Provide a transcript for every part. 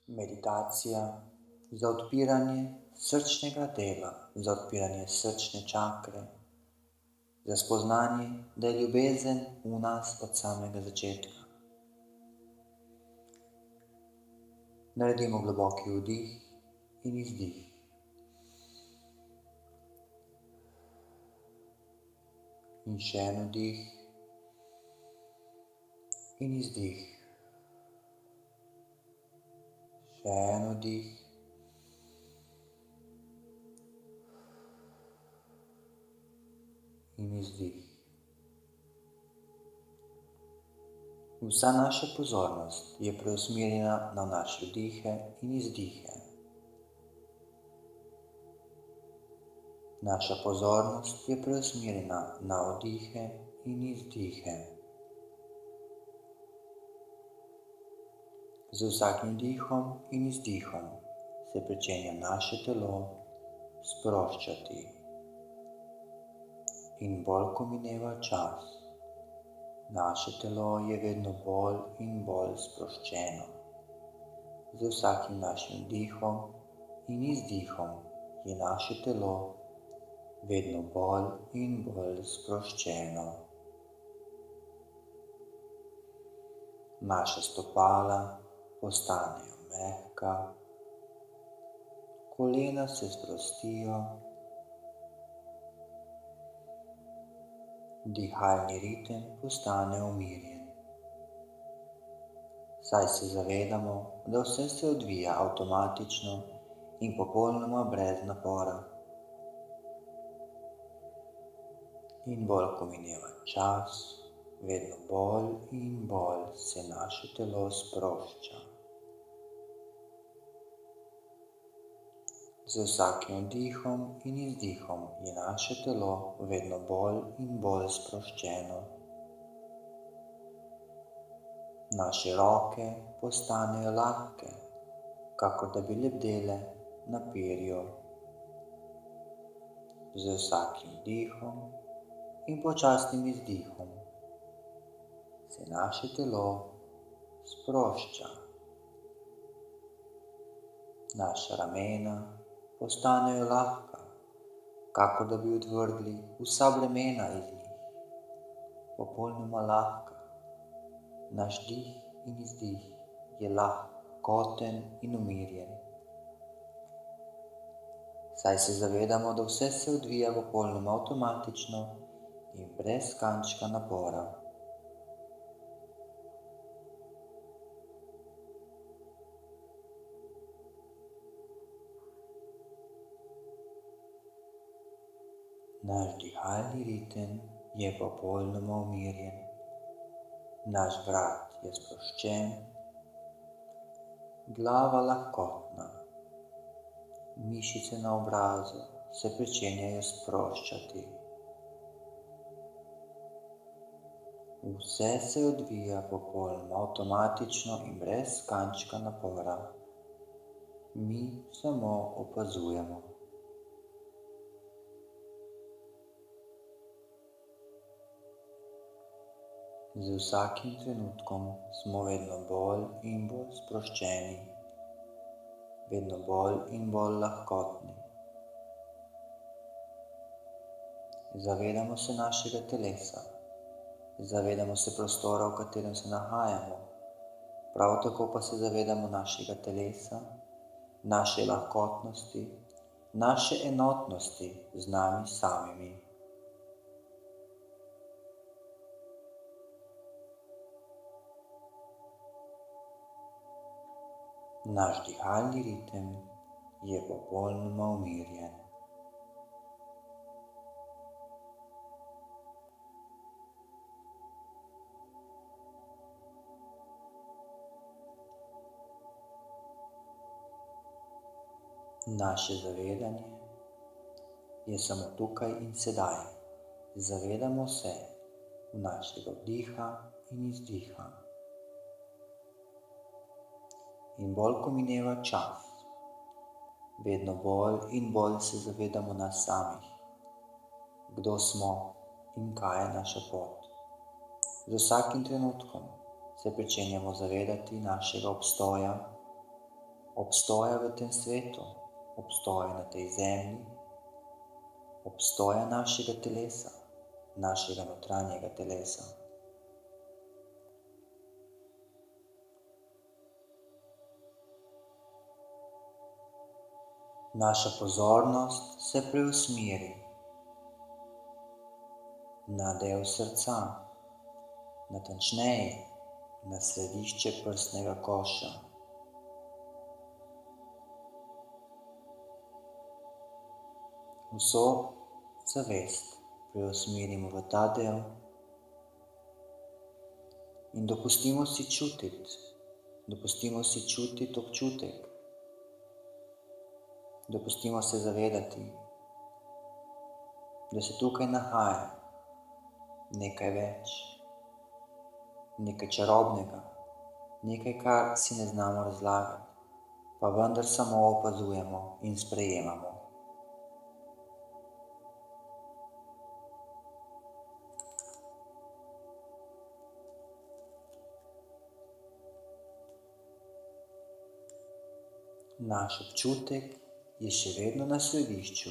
Meditacija za odpiranje srčnega dela, za odpiranje srčne čakre, za spoznanje, da je ljubezen v nas od samega začetka. Naredimo globoki vdih in izdih. In še en vdih in izdih. Še en vdih in izdih. Vsa naša pozornost je preusmerjena na naše vdihe in izdihe. Naša pozornost je preusmerjena na vdihe in izdihe. Z vsakim dihom in izdihom se pričenja naše telo sproščati. In bolj, ko mineva čas, naše telo je vedno bolj in bolj sproščeno. Z vsakim našim dihom in izdihom je naše telo vedno bolj in bolj sproščeno. Naša stopala postanejo mehka, kolena se sprostijo, dihalni ritem postane umirjen. Saj se zavedamo, da vse se odvija avtomatično in popolnoma brez napora. In bolj, ko mineva čas, vedno bolj in bolj se naše telo sprošča. Z vsakim vdihom in izdihom je naše telo vedno bolj in bolj sproščeno. Naše roke postanejo lahke, kakor da bi lebdele na perju. Z vsakim dihom in počasnim izdihom se naše telo sprošča. Naša ramena postanejo lahka, kakor da bi odvrgli vsa bremena iz njih. Popolnoma lahka. Naš dih in izdih je lahkoten in umirjen. Saj se zavedamo, da vse se odvija popolnoma avtomatično in brez kančka napora. Naš dihalni ritem je popolnoma umirjen. Naš vrat je sproščen, glava lahkotna, mišice na obrazu se pričenjajo sproščati. Vse se odvija popolnoma avtomatično in brez kančka napora. Mi samo opazujemo. Z vsakim trenutkom smo vedno bolj in bolj sproščeni, vedno bolj in bolj lahkotni. Zavedamo se našega telesa, zavedamo se prostora, v katerem se nahajamo, prav tako pa se zavedamo našega telesa, naše lahkotnosti, naše enotnosti z nami samimi. Naš dihalni ritem je popolnoma umirjen. Naše zavedanje je samo tukaj in sedaj. Zavedamo se našega vdiha in izdiha. In bolj, ko mineva čas, vedno bolj in bolj se zavedamo nas samih, kdo smo in kaj je naša pot. Z vsakim trenutkom se pričenjamo zavedati našega obstoja, obstoja v tem svetu, obstoja na tej zemlji, obstoja našega telesa, našega notranjega telesa. Naša pozornost se preusmeri na del srca, natančneje na središče prsnega koša. Vso zavest preusmerimo v ta del in dopustimo si čutiti občutek. Dopustimo se zavedati, da se tukaj nahaja nekaj več, nekaj čarobnega, nekaj, kar si ne znamo razlagati, pa vendar samo opazujemo in sprejemamo. Naš občutek je še vedno na središču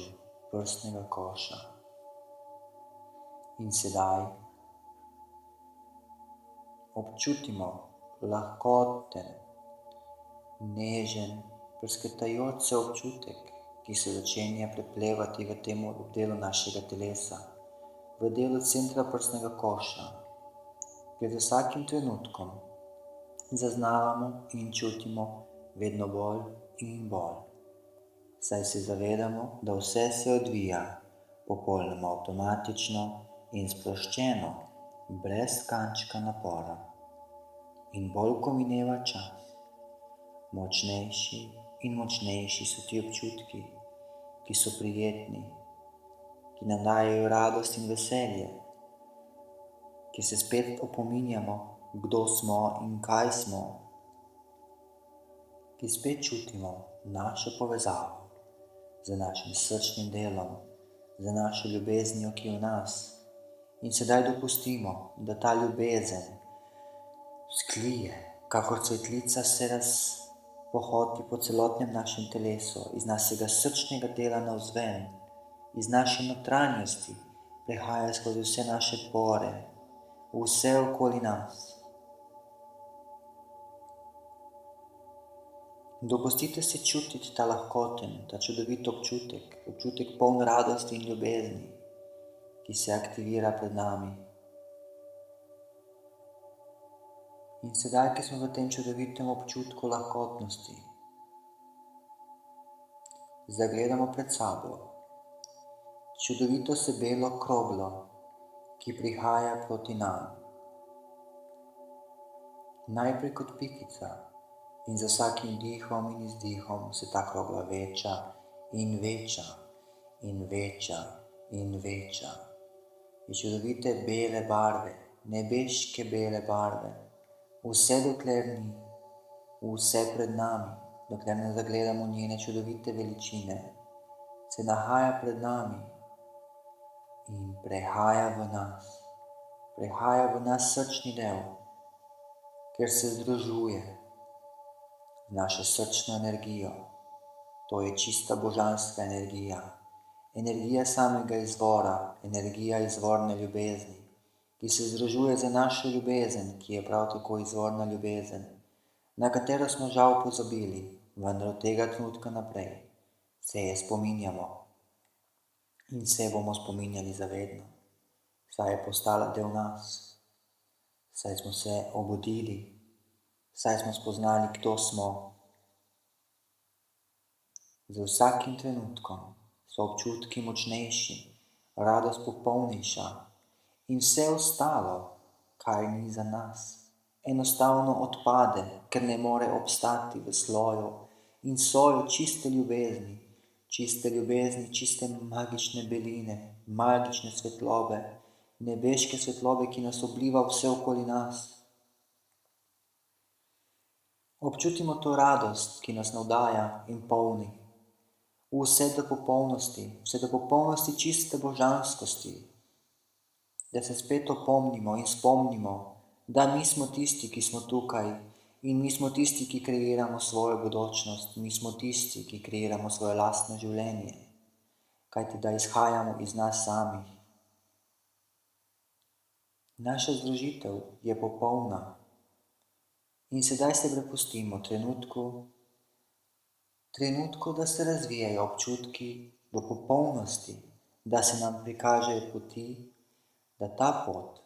prsnega koša. In sedaj občutimo lahkoten, nežen, prsketajoč se občutek, ki se začenja preplevati v tem delu našega telesa, v delu centra prsnega koša, kjer z vsakim trenutkom zaznavamo in čutimo vedno bolj in bolj. Saj se zavedamo, da vse se odvija popolnoma avtomatično in sproščeno, brez kančka napora. In bolj ko mineva čas, močnejši in močnejši so ti občutki, ki so prijetni, ki nam dajejo radost in veselje, ki se spet opominjamo, kdo smo in kaj smo, ki spet čutimo našo povezavo z našim srčnim delom, z našo ljubeznijo, ki je v nas. In sedaj dopustimo, da ta ljubezen vzklije, kakor cvetlica se razpohodi po celotnem našem telesu, iz našega srčnega dela navzven, iz naše notranjosti, prehaja skozi vse naše pore, vse okoli nas. Dopustite si čutiti ta lahkoten, ta čudovit občutek poln radosti in ljubezni, ki se aktivira pred nami. In sedaj, ki smo v tem čudovitem občutku lahkotnosti, zagledamo pred sabo čudovito se belo kroglo, ki prihaja proti nam. Najprej kot pikica, in z vsakim dihom in izdihom se ta krogla veča in veča in veča in veča. Je čudovite bele barve, nebeške bele barve, vse dokler ni, vse pred nami, dokler ne zagledamo njene čudovite veličine, se nahaja pred nami in prehaja v nas srčni del, ker se združuje našo srčno energijo. To je čista božanska energija, energija samega izvora, energija izvorne ljubezni, ki se združuje za našo ljubezen, ki je prav tako izvorna ljubezen, na katero smo žal pozabili, vendar od tega trenutka naprej se je spominjamo in se bomo spominjali zavedno, saj je postala del nas, saj smo se obudili, saj smo spoznali, kdo smo. Z vsakim trenutkom so občutki močnejši, radost popolnejša in vse ostalo, kar ni za nas, enostavno odpade, ker ne more obstati v sloju in soju čiste ljubezni, čiste magične beline, magične svetlobe, nebeške svetlobe, ki nas obliva vse okoli nas. Občutimo to radost, ki nas navdaja in polni, vse do popolnosti čiste božanskosti, da se spet opomnimo in spomnimo, da mi smo tisti, ki smo tukaj In mi smo tisti, ki kreiramo svojo bodočnost, mi smo tisti, ki kreiramo svoje lastno življenje, kajti da izhajamo iz nas samih. Naša združitev je popolna in sedaj se prepustimo trenutku, da se razvijajo občutki v popolnosti, da se nam prikažejo poti, da ta pot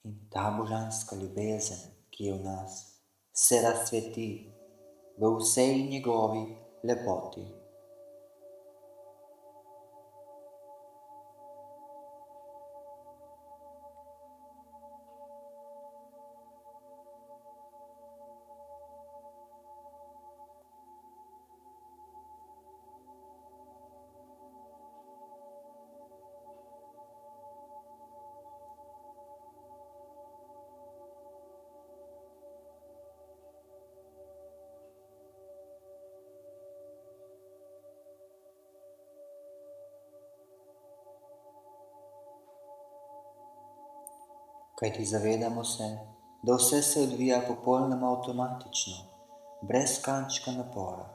in ta božanska ljubezen, ki je v nas, se razcveti v vsej njegovi lepoti. Kajti zavedamo se, da vse se odvija popolnoma avtomatično, brez kančka napora.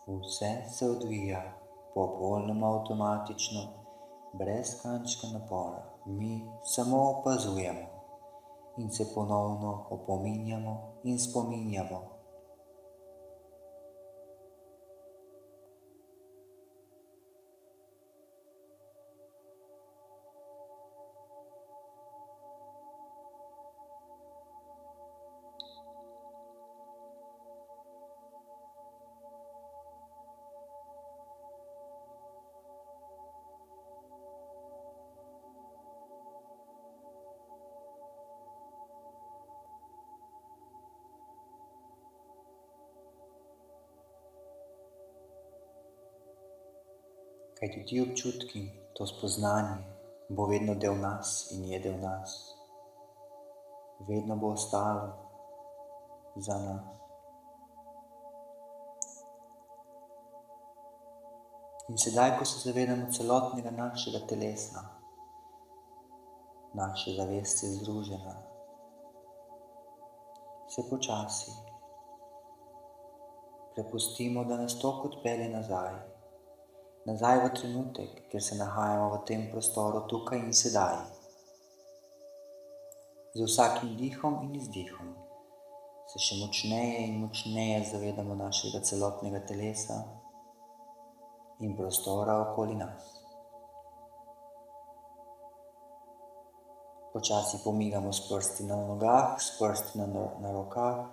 Vse se odvija popolnoma avtomatično, brez kančka napora. Mi samo opazujemo in se ponovno opominjamo in spominjamo. Kajti ti občutki, to spoznanje bo vedno del nas in je del nas. Vedno bo ostalo za nas. In sedaj, ko se zavedamo celotnega našega telesa, naša zavest je združena, se počasi prepustimo, da nas to odpelje nazaj v trenutek, kjer se nahajamo v tem prostoru tukaj in sedaj. Z vsakim dihom in izdihom se še močneje in močneje zavedamo našega celotnega telesa in prostora okoli nas. Počasi pomigamo s prsti na nogah, s prsti na rokah,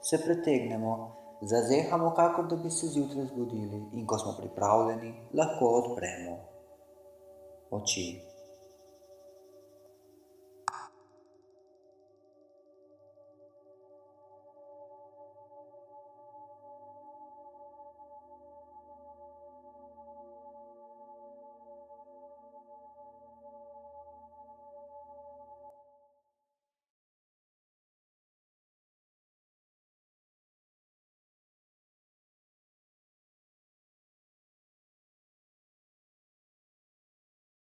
se pretegnemo, zazehamo, kakor da bi se zjutraj zbudili, in ko smo pripravljeni, lahko odpremo oči.